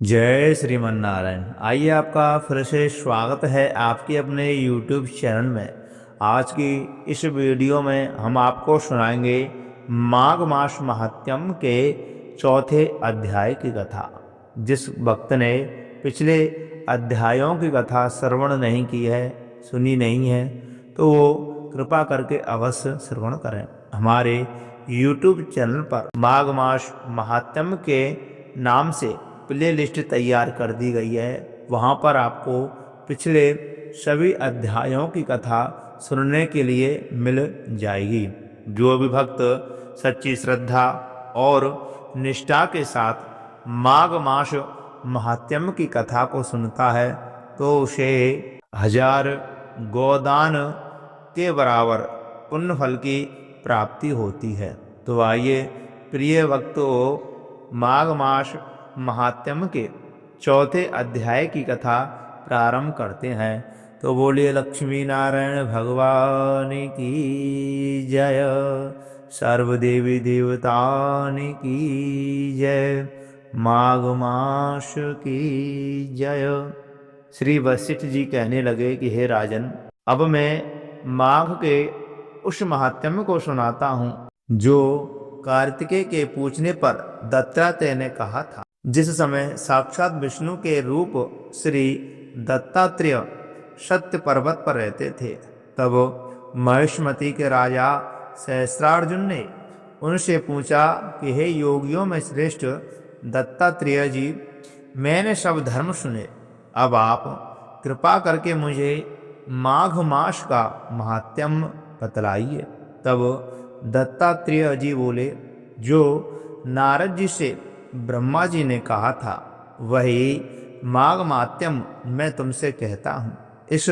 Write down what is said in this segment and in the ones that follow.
जय श्रीमन नारायण। आइए, आपका फिर से स्वागत है आपके अपने YouTube चैनल में। आज की इस वीडियो में हम आपको सुनाएंगे माघ मास महात्म्य के चौथे अध्याय की कथा। जिस भक्त ने पिछले अध्यायों की कथा श्रवण नहीं की है, सुनी नहीं है, तो वो कृपा करके अवश्य श्रवण करें। हमारे YouTube चैनल पर माघ मास महात्म्य के नाम से प्ले लिस्ट तैयार कर दी गई है। वहाँ पर आपको पिछले सभी अध्यायों की कथा सुनने के लिए मिल जाएगी। जो भी भक्त सच्ची श्रद्धा और निष्ठा के साथ माघ मास महात्म्य की कथा को सुनता है तो उसे 1000 गोदान के बराबर पुण्य फल की प्राप्ति होती है। तो आइए प्रिय भक्तों, माघ मास महात्म्य के चौथे अध्याय की कथा प्रारंभ करते हैं। तो बोलिए लक्ष्मी नारायण भगवान की जय, सर्वदेवी देवतान की जय, माघ मास की जय। श्री वशिष्ठ जी कहने लगे कि हे राजन, अब मैं माघ के उस महात्म्य को सुनाता हूँ जो कार्तिकेय के पूछने पर दत्तात्रेय ने कहा था। जिस समय साक्षात विष्णु के रूप श्री दत्तात्रेय सत्य पर्वत पर रहते थे, तब महेशमती के राजा सहस्त्रार्जुन ने उनसे पूछा कि हे योगियों में श्रेष्ठ दत्तात्रेय जी, मैंने सब धर्म सुने, अब आप कृपा करके मुझे माघ मास का महात्म्य बतलाइए। तब दत्तात्रेय जी बोले, जो नारद जी से ब्रह्मा जी ने कहा था वही माघ महात्म्य मैं तुमसे कहता हूँ। इस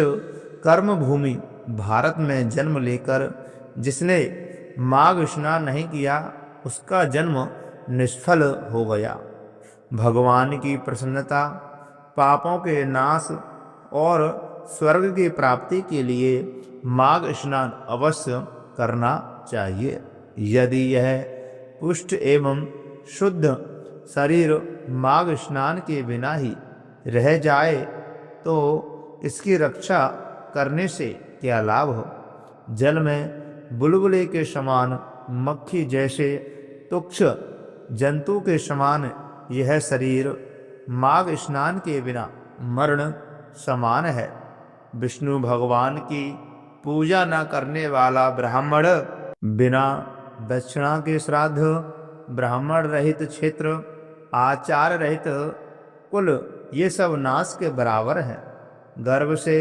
कर्म भूमि भारत में जन्म लेकर जिसने माघ स्नान नहीं किया, उसका जन्म निष्फल हो गया। भगवान की प्रसन्नता, पापों के नाश और स्वर्ग की प्राप्ति के लिए माघ स्नान अवश्य करना चाहिए। यदि यह पुष्ट एवं शुद्ध शरीर माघ स्नान के बिना ही रह जाए तो इसकी रक्षा करने से क्या लाभ हो। जल में बुलबुले के समान, मक्खी जैसे तुच्छ जंतु के समान यह शरीर माघ स्नान के बिना मरण समान है। विष्णु भगवान की पूजा न करने वाला ब्राह्मण बिना दक्षिणा के श्राद्ध, ब्राह्मण रहित क्षेत्र, आचार रहित कुल, ये सब नाश के बराबर हैं। गर्व से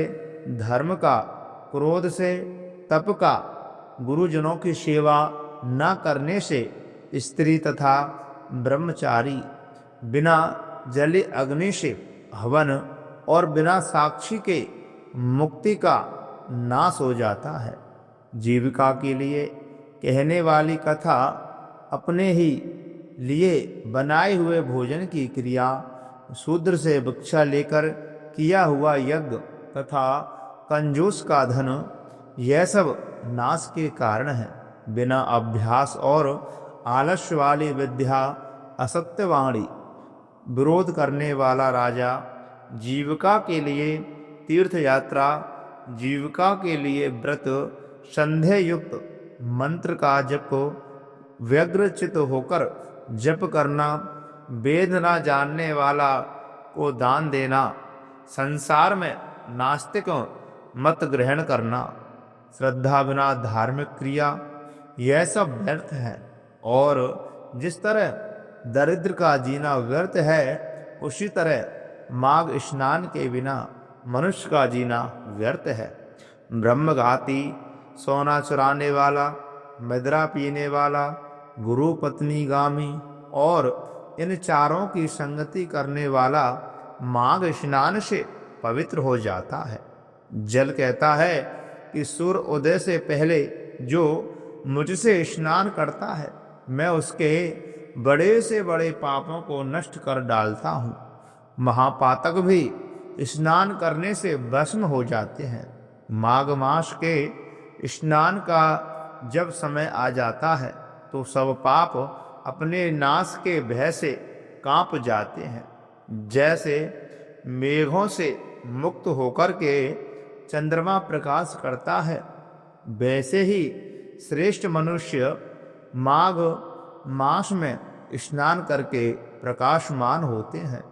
धर्म का, क्रोध से तप का, गुरुजनों की सेवा न करने से स्त्री तथा ब्रह्मचारी, बिना जली अग्नि से हवन और बिना साक्षी के मुक्ति का नाश हो जाता है। जीविका के लिए कहने वाली कथा अपने ही लिए बनाए हुए भोजन की क्रिया, शूद्र से भिक्षा लेकर किया हुआ यज्ञ तथा कंजूस का धन, यह सब नाश के कारण है। बिना अभ्यास और आलस्य वाली विद्या, असत्यवाणी, विरोध करने वाला राजा, जीविका के लिए तीर्थ यात्रा, जीविका के लिए व्रत, संध्या युक्त मंत्र का जप, व्यग्रचित होकर जप करना, वेद न जानने वाला को दान देना, संसार में नास्तिक मत ग्रहण करना, श्रद्धा बिना धार्मिक क्रिया, यह सब व्यर्थ है। और जिस तरह दरिद्र का जीना व्यर्थ है, उसी तरह माघ स्नान के बिना मनुष्य का जीना व्यर्थ है। ब्रह्मघाती, सोना चुराने वाला, मदिरा पीने वाला, गुरु पत्नी गामी और इन चारों की संगति करने वाला माघ स्नान से पवित्र हो जाता है। जल कहता है कि सूर्य उदय से पहले जो मुझसे स्नान करता है, मैं उसके बड़े से बड़े पापों को नष्ट कर डालता हूँ। महापातक भी स्नान करने से भस्म हो जाते हैं। माघ मास के स्नान का जब समय आ जाता है तो सब पाप अपने नाश के भय से कांप जाते हैं। जैसे मेघों से मुक्त होकर के चंद्रमा प्रकाश करता है, वैसे ही श्रेष्ठ मनुष्य माघ मास में स्नान करके प्रकाशमान होते हैं।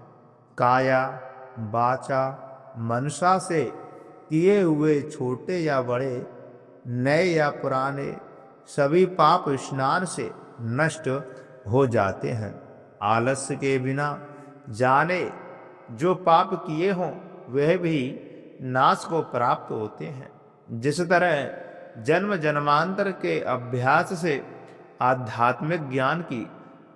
काया वाचा मनसा से किए हुए छोटे या बड़े, नए या पुराने, सभी पाप स्नान से नष्ट हो जाते हैं। आलस्य के बिना जाने जो पाप किए हों वह भी नाश को प्राप्त होते हैं। जिस तरह जन्म जन्मांतर के अभ्यास से आध्यात्मिक ज्ञान की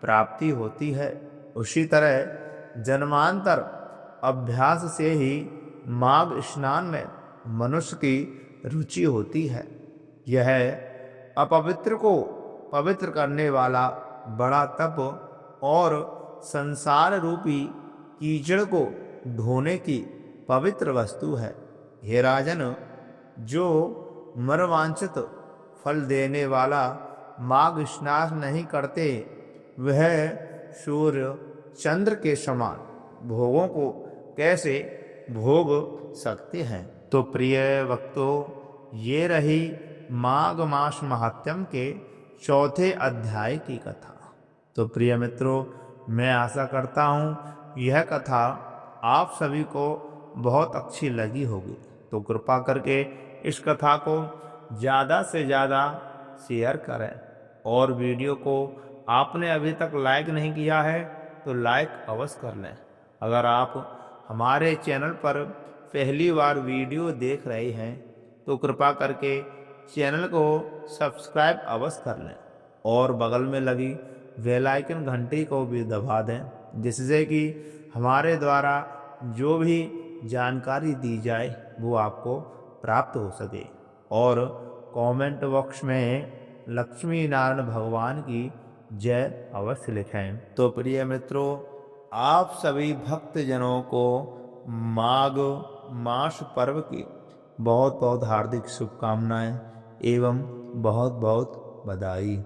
प्राप्ति होती है, उसी तरह जन्मांतर अभ्यास से ही माघ स्नान में मनुष्य की रुचि होती है। यह अपवित्र को पवित्र करने वाला बड़ा तप और संसार रूपी कीचड़ को धोने की पवित्र वस्तु है। हे राजन, जो मनवांछित फल देने वाला माघ स्नान नहीं करते, वह सूर्य चंद्र के समान भोगों को कैसे भोग सकते हैं। तो प्रिय भक्तों, ये रही माघ मास महात्म्य के चौथे अध्याय की कथा। तो प्रिय मित्रों, मैं आशा करता हूँ यह कथा आप सभी को बहुत अच्छी लगी होगी। तो कृपा करके इस कथा को ज़्यादा से ज़्यादा शेयर करें, और वीडियो को आपने अभी तक लाइक नहीं किया है तो लाइक अवश्य कर लें। अगर आप हमारे चैनल पर पहली बार वीडियो देख रहे हैं तो कृपा करके चैनल को सब्सक्राइब अवश्य कर लें, और बगल में लगी बेल आइकन घंटी को भी दबा दें, जिससे कि हमारे द्वारा जो भी जानकारी दी जाए वो आपको प्राप्त हो सके। और कमेंट बॉक्स में लक्ष्मी नारायण भगवान की जय अवश्य लिखें। तो प्रिय मित्रों, आप सभी भक्तजनों को माघ मास पर्व की बहुत बहुत हार्दिक शुभकामनाएं एवं बहुत बहुत बधाई।